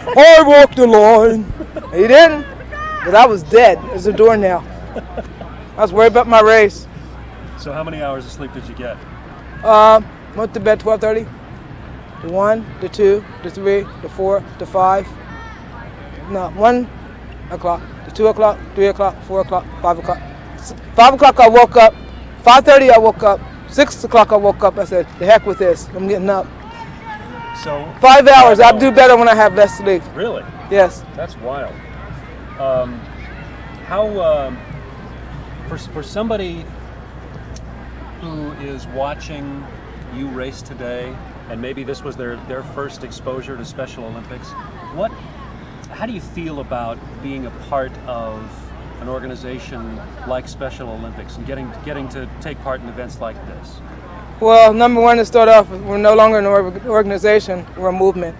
I walked the line. He didn't, but I was dead as a doornail. I was worried about my race. So how many hours of sleep did you get? Went to bed 12:30. The 1, the 2, the 3, the 4, the 5. No, 1 o'clock, the 2 o'clock, 3 o'clock, 4 o'clock, 5 o'clock. 5 o'clock I woke up. 5:30 I woke up. 6 o'clock I woke up. I said, the heck with this. I'm getting up. So 5 hours. I do better when I have less sleep. Really? Yes. That's wild. For somebody who is watching you race today, and maybe this was their first exposure to Special Olympics, how do you feel about being a part of an organization like Special Olympics and getting to take part in events like this? Well, number one, to start off, we're no longer an organization, we're a movement.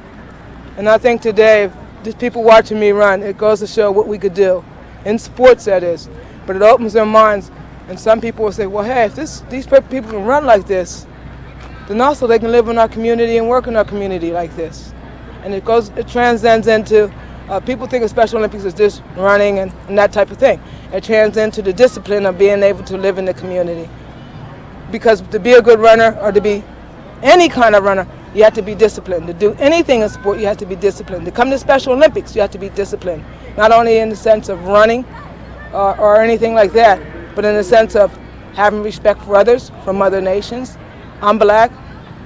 And I think today, just people watching me run, it goes to show what we could do. In sports, that is. But it opens their minds, and some people will say, well, hey, if these people can run like this, then also they can live in our community and work in our community like this. And it transcends into, people think of Special Olympics as just running and that type of thing. It transcends into the discipline of being able to live in the community. Because to be a good runner, or to be any kind of runner, you have to be disciplined. To do anything in sport, you have to be disciplined. To come to Special Olympics, you have to be disciplined. Not only in the sense of running or anything like that, but in the sense of having respect for others from other nations. I'm black.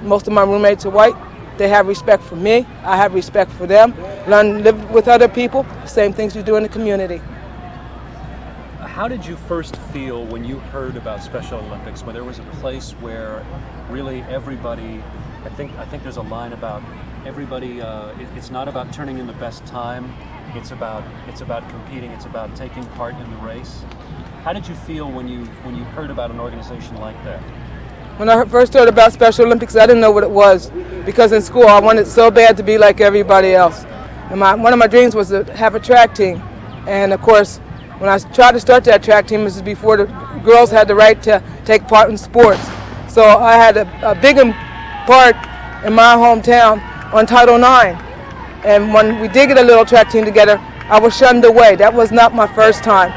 Most of my roommates are white. They have respect for me. I have respect for them. Live with other people. The same things you do in the community. How did you first feel when you heard about Special Olympics, when there was a place where really everybody, I think there's a line about everybody, it's not about turning in the best time, it's about competing, it's about taking part in the race. How did you feel when you heard about an organization like that? When I first heard about Special Olympics, I didn't know what it was, because in school I wanted so bad to be like everybody else. And one of my dreams was to have a track team. And of course, when I tried to start that track team, this is before the girls had the right to take part in sports. So I had a big part in my hometown on Title IX. And when we did get a little track team together, I was shunned away. That was not my first time.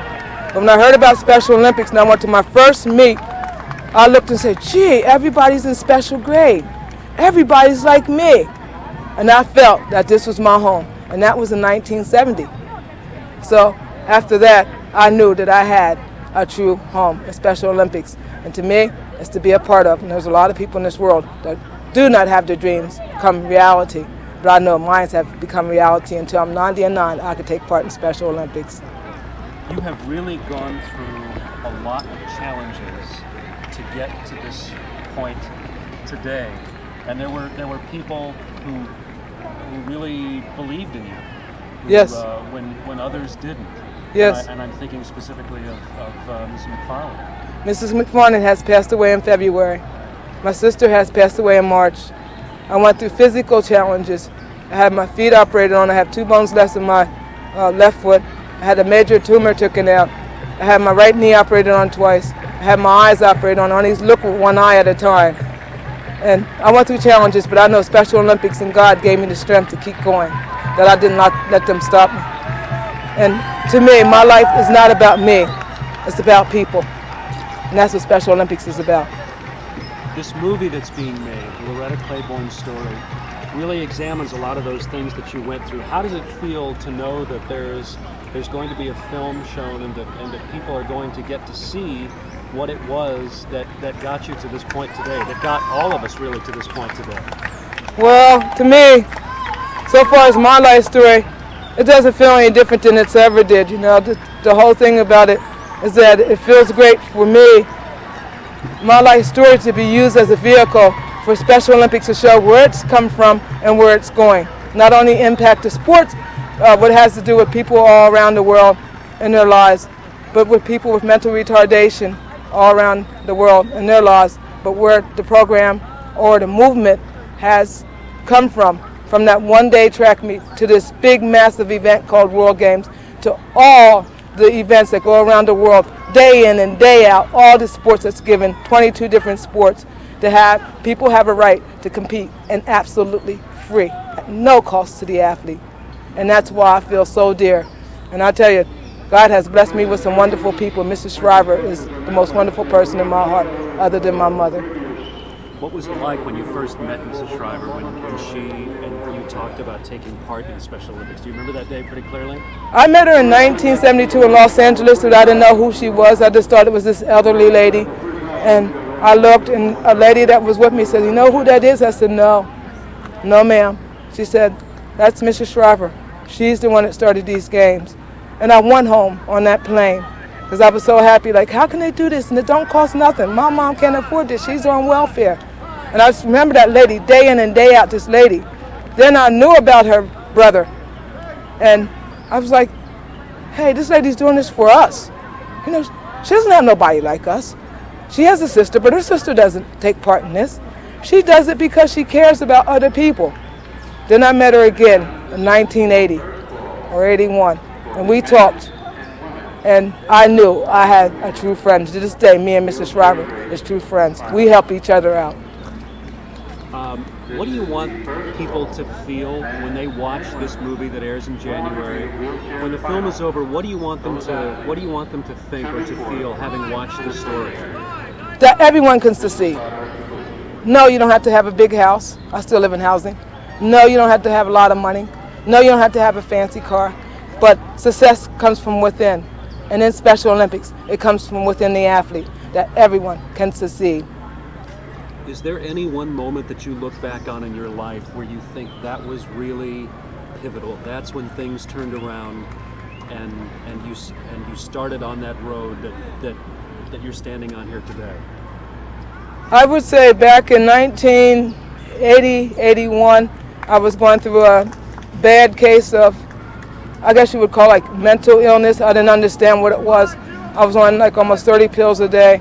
But when I heard about Special Olympics and I went to my first meet, I looked and said, gee, everybody's in special grade. Everybody's like me. And I felt that this was my home. And that was in 1970. So after that, I knew that I had a true home in Special Olympics. And to me, it's to be a part of. And there's a lot of people in this world that do not have their dreams become reality. But I know mine have become reality. Until I'm 90 and 9, I could take part in Special Olympics. You have really gone through a lot of challenges to get to this point today. And there were people who really believed in you. Yes. When others didn't. Yes. And I'm thinking specifically of Mrs. McFarland. Mrs. McFarland has passed away in February. My sister has passed away in March. I went through physical challenges. I had my feet operated on. I have 2 bones less in my left foot. I had a major tumor taken out. I had my right knee operated on twice. I had my eyes operated on. I only look with one eye at a time. And I went through challenges, but I know Special Olympics and God gave me the strength to keep going, that I did not let them stop me. And to me, my life is not about me. It's about people. And that's what Special Olympics is about. This movie that's being made, Loretta Claiborne's story, really examines a lot of those things that you went through. How does it feel to know that there's going to be a film shown and that people are going to get to see what it was that got you to this point today, that got all of us really to this point today? Well, to me, so far as my life story, it doesn't feel any different than it's ever did. You know, the whole thing about it is that it feels great for me, my life story, to be used as a vehicle for Special Olympics to show where it's come from and where it's going. Not only impact the sports, what has to do with people all around the world in their lives, but with people with mental retardation all around the world in their lives, but where the program or the movement has come from that one-day track meet to this big, massive event called World Games, to all the events that go around the world, day in and day out, all the sports that's given, 22 different sports, to have people have a right to compete and absolutely free, at no cost to the athlete. And that's why I feel so dear. And I tell you, God has blessed me with some wonderful people. Mrs. Shriver is the most wonderful person in my heart, other than my mother. What was it like when you first met Mrs. Shriver, when she and you talked about taking part in the Special Olympics? Do you remember that day pretty clearly? I met her in 1972 in Los Angeles, but I didn't know who she was. I just thought it was this elderly lady. And I looked, and a lady that was with me said, "You know who that is?" I said, "No." "No, ma'am." She said, "That's Mrs. Shriver. She's the one that started these games." And I went home on that plane because I was so happy. Like, how can they do this? And it don't cost nothing. My mom can't afford this. She's on welfare. And I just remember that lady day in and day out, this lady. Then I knew about her brother. And I was like, hey, this lady's doing this for us. You know, she doesn't have nobody like us. She has a sister, but her sister doesn't take part in this. She does it because she cares about other people. Then I met her again in 1980 or 81, and we talked. And I knew I had a true friend. To this day, me and Mrs. Shriver is true friends. We help each other out. What do you want people to feel when they watch this movie that airs in January? When the film is over, what do you want them to think or to feel having watched the story? That everyone can succeed. No, you don't have to have a big house. I still live in housing. No, you don't have to have a lot of money. No, you don't have to have a fancy car. But success comes from within. And in Special Olympics, it comes from within the athlete, that everyone can succeed. Is there any one moment that you look back on in your life where you think that was really pivotal? That's when things turned around and you started on that road that you're standing on here today? I would say back in 1980, 81, I was going through a bad case of, I guess you would call like mental illness. I didn't understand what it was. I was on like almost 30 pills a day.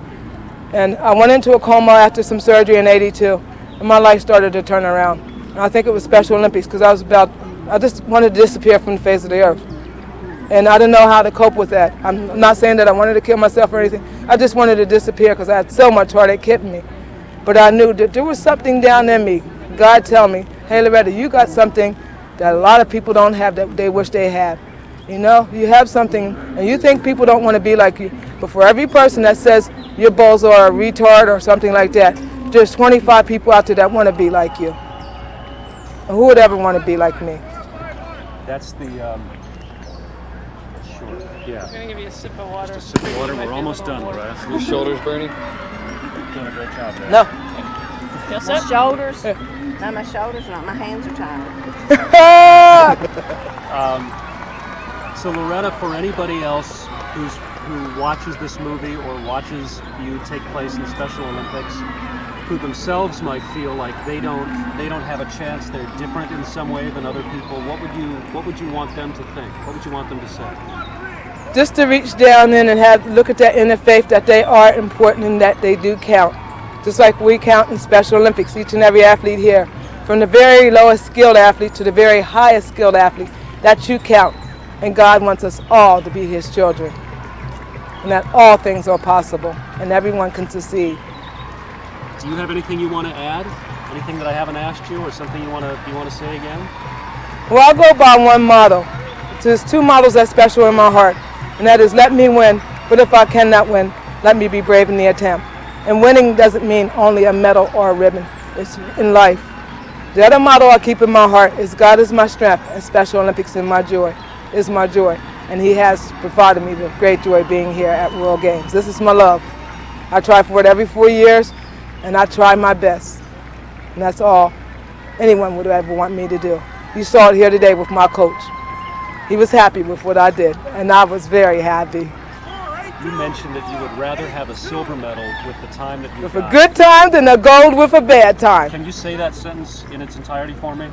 And I went into a coma after some surgery in 82. And my life started to turn around. And I think it was Special Olympics because I just wanted to disappear from the face of the earth. And I didn't know how to cope with that. I'm not saying that I wanted to kill myself or anything. I just wanted to disappear because I had so much heartache hitting me. But I knew that there was something down in me. God tell me, hey Loretta, you got something that a lot of people don't have that they wish they had. You know, you have something, and you think people don't want to be like you. But for every person that says you're bozo or a retard or something like that, there's 25 people out there that want to be like you. And who would ever want to be like me? That's the, sure, yeah. I'm going to give you a sip of water. Just a sip of water. We're almost done, Loretta. Your shoulders burning? Doing a great job there. No. Yes, My sir? shoulders, not my shoulders, not my hands are tired. So Loretta, for anybody else who watches this movie or watches you take place in the Special Olympics, who themselves might feel like they don't have a chance, they're different in some way than other people, what would you want them to think? What would you want them to say? Just to reach down in and look at that inner faith that they are important and that they do count. Just like we count in Special Olympics, each and every athlete here, from the very lowest skilled athlete to the very highest skilled athlete, that you count. And God wants us all to be His children. And that all things are possible and everyone can succeed. Do you have anything you want to add? Anything that I haven't asked you or something you want to say again? Well, I'll go by one motto. There's two mottos that's special in my heart. And that is, let me win, but if I cannot win, let me be brave in the attempt. And winning doesn't mean only a medal or a ribbon. It's in life. The other motto I keep in my heart is, God is my strength and Special Olympics is my joy. And He has provided me with great joy being here at World Games. This is my love. I try for it every 4 years, and I try my best. And that's all anyone would ever want me to do. You saw it here today with my coach. He was happy with what I did, and I was very happy. You mentioned that you would rather have a silver medal with the time that you With got. a good time than a gold with a bad time. Can you say that sentence in its entirety for me?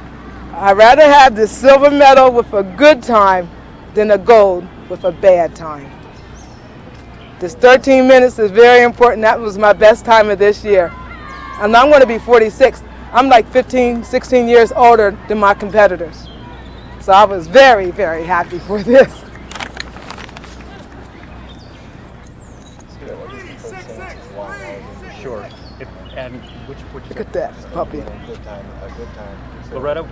I'd rather have the silver medal with a good time than a gold with a bad time. This 13 minutes is very important. That was my best time of this year. And I'm going to be 46. I'm like 15, 16 years older than my competitors. So I was very, very happy for this. Sure. And which Look at that puppy. A good time. Loretta,